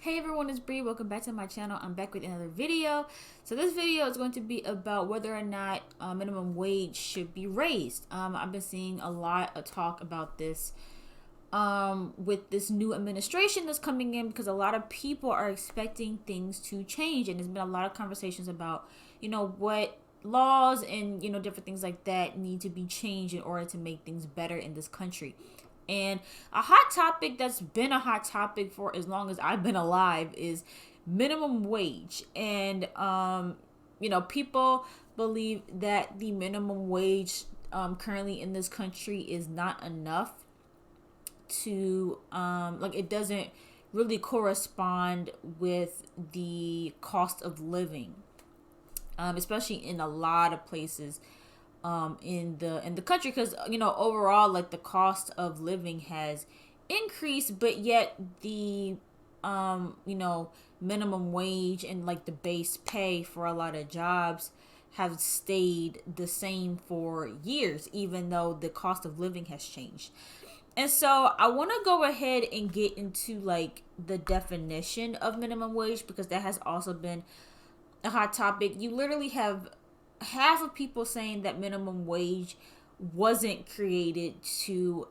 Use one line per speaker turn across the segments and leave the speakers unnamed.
Hey everyone, it's Bree. Welcome back to my channel. I'm back with another video. So this video is going to be about whether or not minimum wage should be raised. I've been seeing a lot of talk about this with this new administration that's coming in, because a lot of people are expecting things to change, and there's been a lot of conversations about what laws and different things like that need to be changed in order to make things better in this country. And a hot topic that's been a hot topic for as long as I've been alive is minimum wage. And people believe that the minimum wage currently in this country is not enough to it doesn't really correspond with the cost of living, especially in a lot of places in the country, because overall, like, the cost of living has increased, but yet the minimum wage and like the base pay for a lot of jobs have stayed the same for years, even though the cost of living has changed. And so I want to go ahead and get into like the definition of minimum wage, because that has also been a hot topic. You literally have half of people saying that minimum wage wasn't created to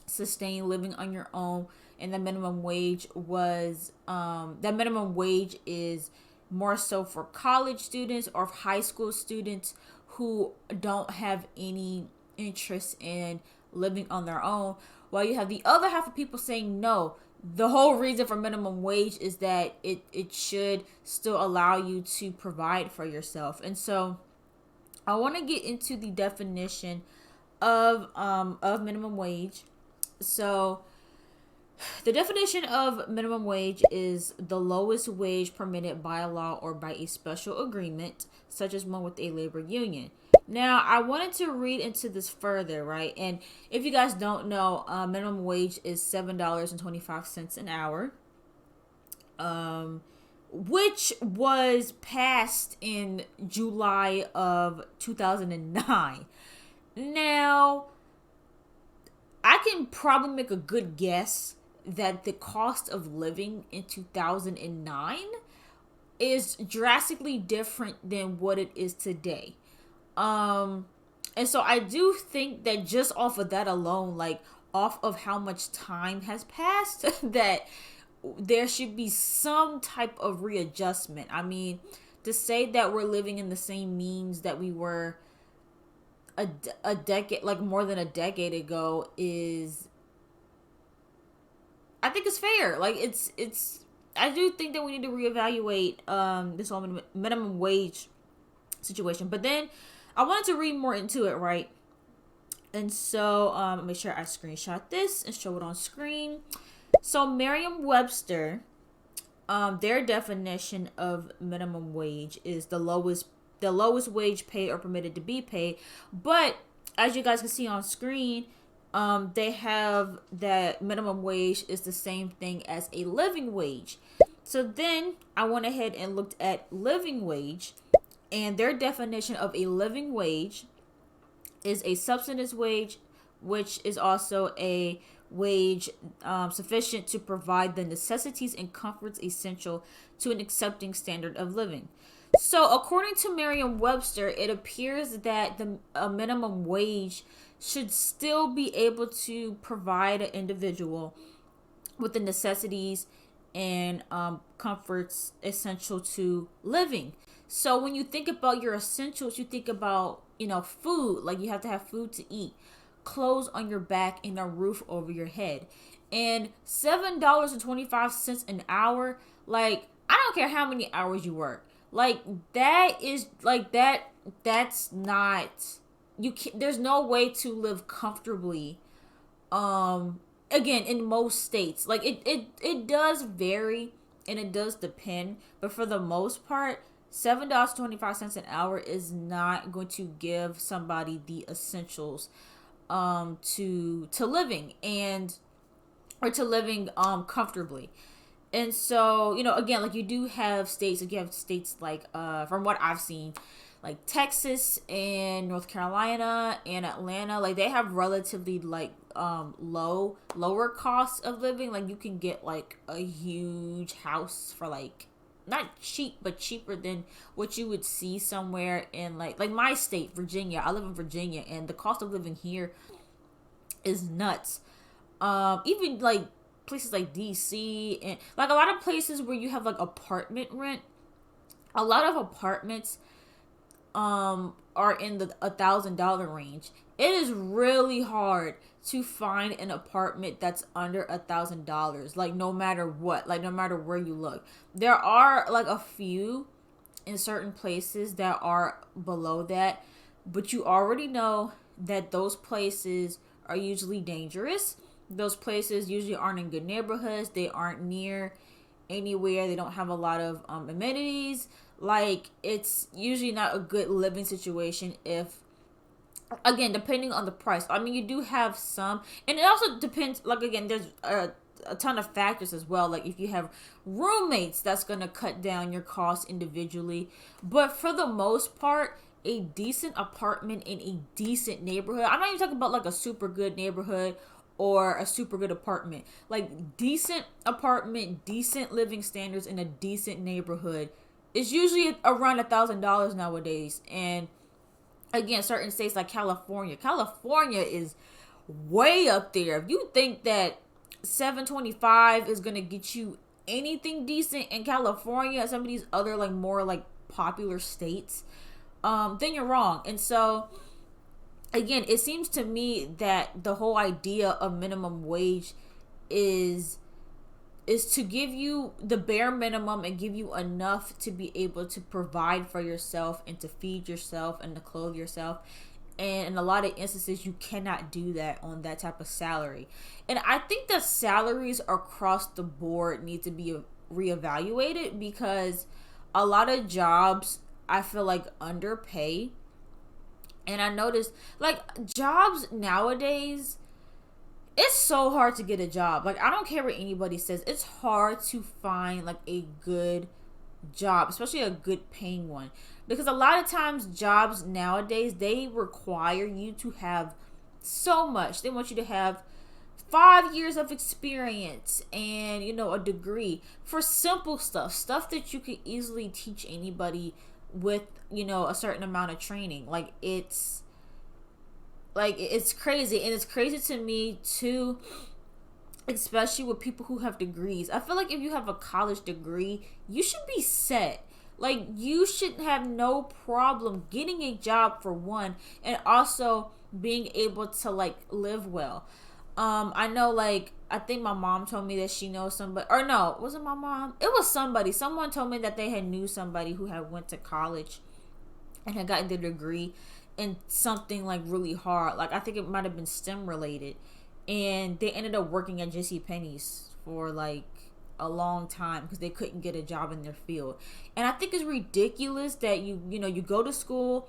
sustain living on your own, and the minimum wage is more so for college students or high school students who don't have any interest in living on their own, while you have the other half of people saying no, the whole reason for minimum wage is that it should still allow you to provide for yourself. And so I want to get into the definition of minimum wage. So the definition of minimum wage is the lowest wage permitted by law or by a special agreement, such as one with a labor union. Now, I wanted to read into this further, right? And if you guys don't know, minimum wage is $7.25 an hour, which was passed in July of 2009. Now, I can probably make a good guess that the cost of living in 2009 is drastically different than what it is today. And so I do think that just off of that alone, like off of how much time has passed, that there should be some type of readjustment. I mean, to say that we're living in the same means that we were a decade, like more than a decade ago, is, I think it's fair. Like it's I do think that we need to reevaluate this whole minimum wage situation. But then I wanted to read more into it, right? And so make sure I screenshot this and show it on screen. So Merriam-Webster, their definition of minimum wage is the lowest wage paid or permitted to be paid. But as you guys can see on screen, they have that minimum wage is the same thing as a living wage. So then I went ahead and looked at living wage, and their definition of a living wage is a subsistence wage, which is also a wage sufficient to provide the necessities and comforts essential to an accepting standard of living. So according to Merriam-Webster, it appears that a minimum wage should still be able to provide an individual with the necessities and comforts essential to living. So when you think about your essentials, you think about, food. Like, you have to have food to eat, clothes on your back, and a roof over your head. And $7.25 an hour, like, I don't care how many hours you work. Like, that is, like, that's not, there's no way to live comfortably, again, in most states. Like, it does vary, and it does depend, but for the most part, $7.25 an hour is not going to give somebody the essentials to living, or to living comfortably. And so, again, like you do have states, like you have states like, from what I've seen, like Texas and North Carolina and Atlanta, like they have relatively like lower costs of living. Like you can get like a huge house for like not cheap, but cheaper than what you would see somewhere in like my state, Virginia. I live in Virginia, and the cost of living here is nuts. Even like places like DC and like a lot of places where you have like apartment rent, a lot of apartments are in the $1,000 range. It is really hard to find an apartment that's under $1,000. Like no matter what, like no matter where you look, there are like a few in certain places that are below that, but you already know that those places are usually dangerous. Those places usually aren't in good neighborhoods. They aren't near anywhere. They don't have a lot of amenities. Like it's usually not a good living situation if, again, depending on the price. I mean, you do have some, and it also depends, like again, there's a ton of factors as well. Like if you have roommates, that's going to cut down your costs individually. But for the most part, a decent apartment in a decent neighborhood, I'm not even talking about like a super good neighborhood or a super good apartment, like decent apartment, decent living standards in a decent neighborhood is usually around $1,000 nowadays. And again, certain states like California is way up there. If you think that 725 is gonna get you anything decent in California, some of these other like more like popular states, then you're wrong. And so again, it seems to me that the whole idea of minimum wage is to give you the bare minimum and give you enough to be able to provide for yourself and to feed yourself and to clothe yourself. And in a lot of instances, you cannot do that on that type of salary. And I think that salaries across the board need to be reevaluated, because a lot of jobs, I feel like, underpay. And I noticed, like, jobs nowadays, it's so hard to get a job. Like, I don't care what anybody says. It's hard to find, like, a good job, especially a good paying one. Because a lot of times jobs nowadays, they require you to have so much. They want you to have 5 years of experience and, a degree for simple stuff that you could easily teach anybody with, a certain amount of training. Like, it's crazy. And it's crazy to me too, especially with people who have degrees. I feel like if you have a college degree, you should be set. Like, you should have no problem getting a job, for one, and also being able to, like, live well. I know, like, I think my mom told me that she knows somebody, or no, was it my mom? It was somebody. Someone told me that they had knew somebody who had went to college and had gotten their degree in something, like, really hard. Like, I think it might have been STEM related. And they ended up working at JCPenney's for, like, a long time because they couldn't get a job in their field. And I think it's ridiculous that you go to school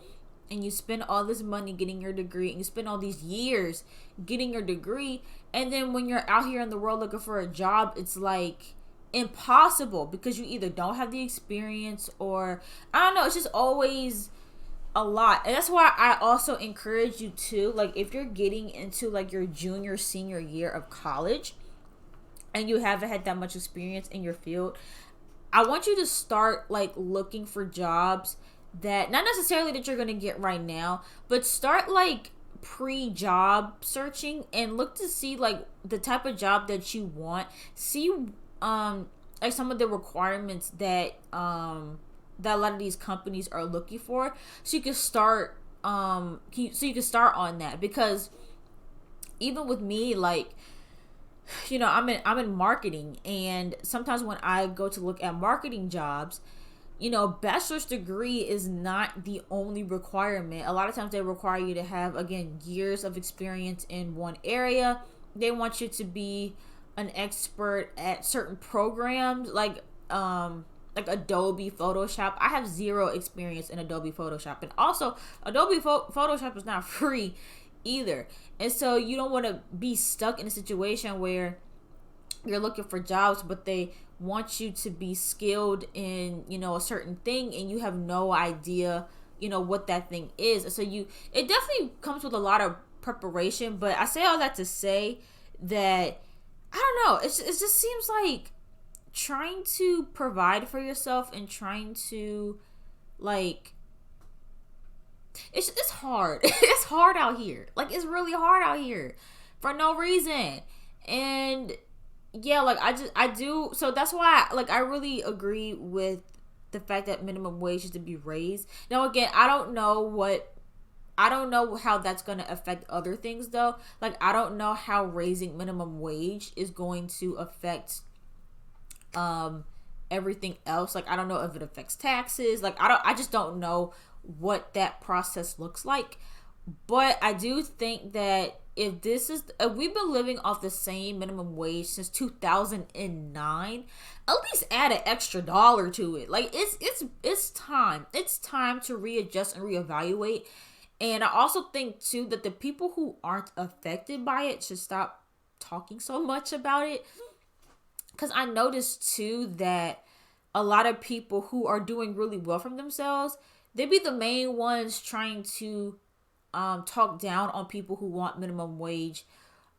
and you spend all this money getting your degree, and you spend all these years getting your degree, and then when you're out here in the world looking for a job, it's like impossible because you either don't have the experience, or I don't know, it's just always a lot. And that's why I also encourage you to, like, if you're getting into like your junior senior year of college and you haven't had that much experience in your field, I want you to start, like, looking for jobs that, not necessarily that you're going to get right now, but start, like, pre-job searching and look to see, like, the type of job that you want. See, like, some of the requirements that that a lot of these companies are looking for, so you can start so you can start on that. Because even with me, like, I'm in marketing, and sometimes when I go to look at marketing jobs, bachelor's degree is not the only requirement. A lot of times they require you to have, again, years of experience in one area. They want you to be an expert at certain programs, like Adobe Photoshop. I have zero experience in Adobe Photoshop, and also Adobe Photoshop is not free either. And so you don't want to be stuck in a situation where you're looking for jobs, but they want you to be skilled in, a certain thing, and you have no idea, what that thing is. So it definitely comes with a lot of preparation. But I say all that to say that I don't know. It just seems like trying to provide for yourself and trying to like it's hard. It's hard out here. Like, it's really hard out here for no reason. And yeah, like I do. So that's why, like, I really agree with the fact that minimum wage is to be raised. Now, again, I don't know how that's going to affect other things though. Like, I don't know how raising minimum wage is going to affect everything else. Like, I don't know if it affects taxes. Like, I just don't know what that process looks like. But I do think that if we've been living off the same minimum wage since 2009, at least add an extra dollar to it. Like, it's time. It's time to readjust and reevaluate. And I also think too that the people who aren't affected by it should stop talking so much about it. Because I noticed too that a lot of people who are doing really well for themselves, they be the main ones trying to talk down on people who want minimum wage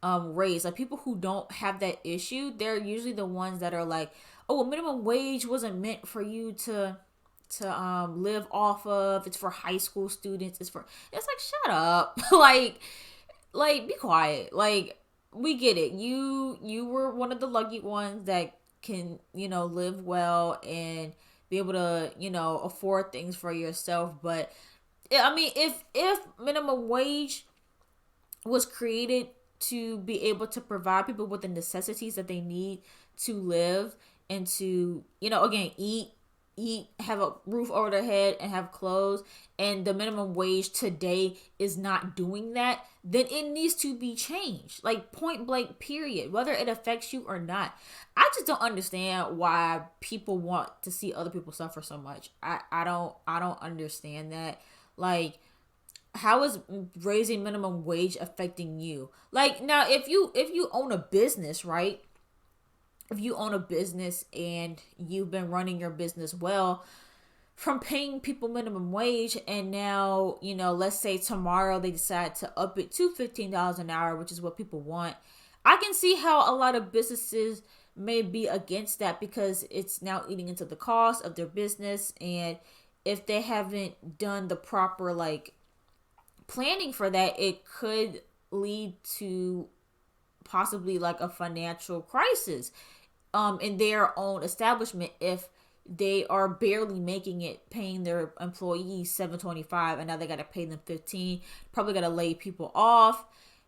raised. Like, people who don't have that issue, they're usually the ones that are like, oh, well, minimum wage wasn't meant for you to live off of. It's for high school students. It's like, shut up. like be quiet. Like, we get it. You were one of the lucky ones that can, live well and be able to, afford things for yourself. But I mean, if minimum wage was created to be able to provide people with the necessities that they need to live and to, again, eat, have a roof over their head and have clothes, and the minimum wage today is not doing that, then it needs to be changed. Like, point blank, period. Whether it affects you or not. I just don't understand why people want to see other people suffer so much. I don't understand that. Like, how is raising minimum wage affecting you? Like, now, if you own a business, right? If you own a business and you've been running your business well, from paying people minimum wage, and now, let's say tomorrow they decide to up it to $15 an hour, which is what people want. I can see how a lot of businesses may be against that because it's now eating into the cost of their business. And if they haven't done the proper, like, planning for that, it could lead to possibly like a financial crisis in their own establishment if they are barely making it, paying their employees $7.25, and now they got to pay them $15. Probably got to lay people off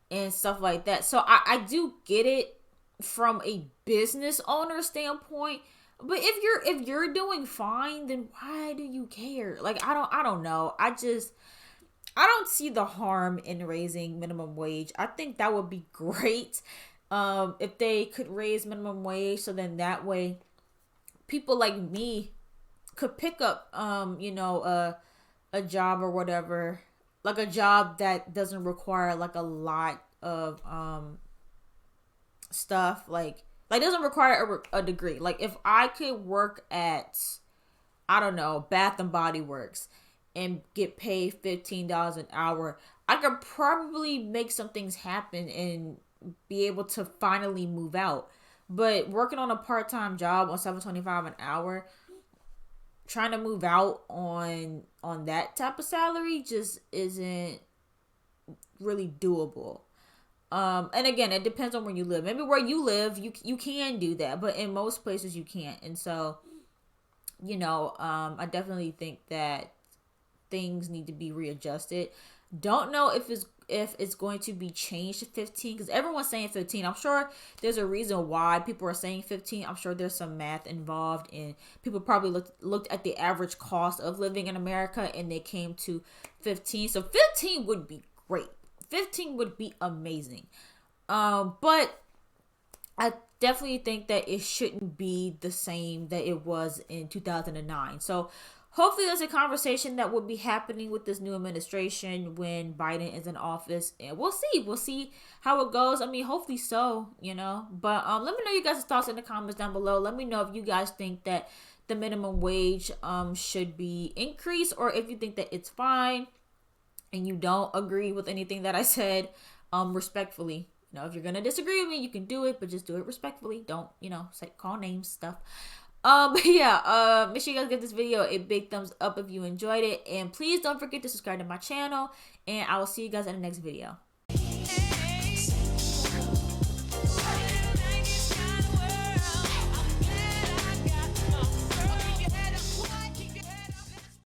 and stuff like that. So I do get it from a business owner standpoint. But if you're doing fine, then why do you care? Like, I don't know. I don't see the harm in raising minimum wage. I think that would be great if they could raise minimum wage, so then that way people like me could pick up a job or whatever, like a job that doesn't require like a lot of stuff, like doesn't require a degree. Like, if I could work at, I don't know, Bath and Body Works and get paid $15 an hour, I could probably make some things happen and be able to finally move out. But working on a part-time job on $7.25 an hour, trying to move out on that type of salary just isn't really doable. And again, it depends on where you live. Maybe where you live, you can do that, but in most places you can't. And so, I definitely think that things need to be readjusted. Don't know if it's going to be changed to 15, because everyone's saying 15. I'm sure there's a reason why people are saying 15. I'm sure there's some math involved, and people probably looked at the average cost of living in America and they came to 15. So 15 would be great. 15 would be amazing. But I definitely think that it shouldn't be the same that it was in 2009. So hopefully that's a conversation that will be happening with this new administration when Biden is in office, and we'll see how it goes. I mean, hopefully so, but let me know you guys' thoughts in the comments down below. Let me know if you guys think that the minimum wage should be increased, or if you think that it's fine and you don't agree with anything that I said. Respectfully, if you're gonna disagree with me, you can do it, but just do it respectfully. Don't say call names, stuff. Make sure you guys give this video a big thumbs up if you enjoyed it, and please don't forget to subscribe to my channel, and I will see you guys in the next video.